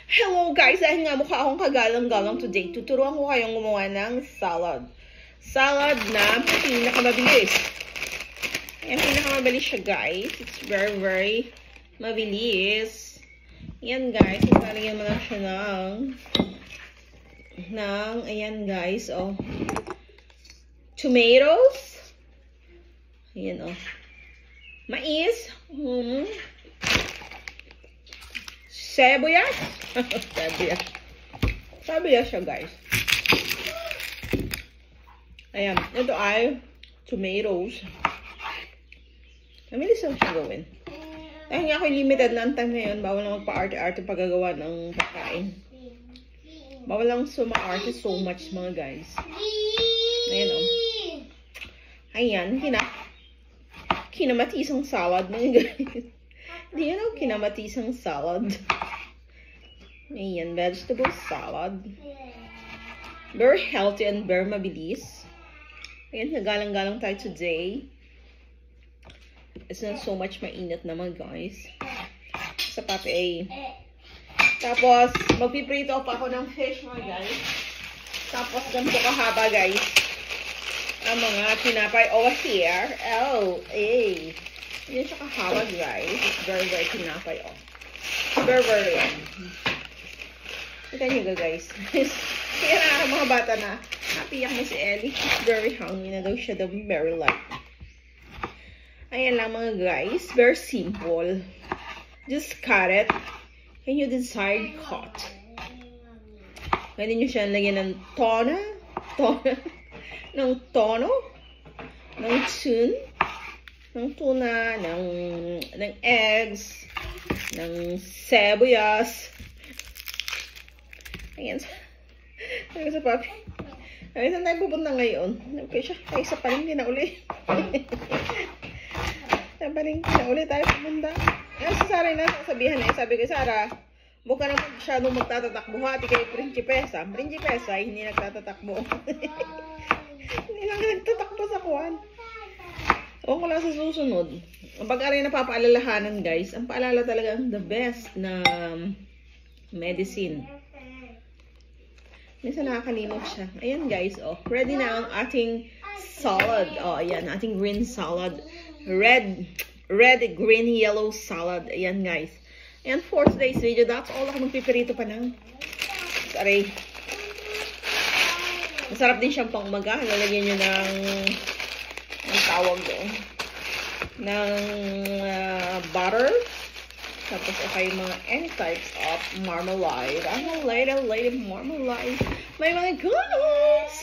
Hello guys! Dahil nga mukha akong kagalang-galang today, tuturuan ko kayong gumawa ng salad. Salad na pinakamabilis. Ayan, pinakamabilis siya guys. It's very mabilis. Ayan guys, lalagyan mo lang siya ayan guys, oh. Tomatoes. Ayan, oh. Mais. Sibuyas. Sibuyas siya guys. Ayan, ito ay tomatoes. Mabilis lang siya gawin. Dahil nga ako'y limited na ang time ngayon, bawal na magpa-arte-arte paggagawa ng pagkain. Bawal lang suma-arte so much mga guys. Ayan o. Ayan, kinamatisang salad mga guys. Di yan o, kinamatisang salad. Ayan, vegetable salad. Very healthy and very mabilis. Ayan, nagalang-galang tayo today. It's not so much mainit naman guys. Sa papi ay. Tapos, magpiprito pa ako ng fish mga guys. Tapos, ganito kahaba guys. Ang mga tinapay over here. Oh, eh. Yan siya kahaba guys. It's very tinapay. Oh. Very long. Kita nyo guys. Kaya na mga bata na napiyak na si Ellie. Very hungry na daw siya. Very light. Ayan lang mga guys. Very simple. Just cut it. And you decide cut. Pwede nyo siya lagyan ng tono. Ng tono. Ng tune. Ng tuna. Ng eggs. Ng sibuyas. Ayan. Sabi sa papi. Ay, saan tayo pupunta ngayon? Okay siya. Ay, sa palengke na uli. Sa palengke na uli tayo pumunta. Ayan, si Sarah na sasabihan eh. Sabi ko, Sarah, huwag ka naman masyadong magtatatakbo. Hati kayo Principesa. Principesa, hindi nagtatatakbo. Hindi lang nagtatakbo sa kuwan. Huwag ko lang sa susunod. Pag aray napapaalalahanan guys, ang paalala talaga ang the best na medicine. Minsan nakakalimot siya. Ayan guys, oh. Ready na ang ating salad. Oh, ayan. Ating green salad. Red, green, yellow salad. Ayan guys. And for today's video, that's all. Ako magpipirito pa ng sorry. Masarap din siyang pang umaga. Lalagyan nyo ng tawag doon. Ng butter. Tapos okay, mga any types of marmalade. I'm a lady marmalade. My goodness!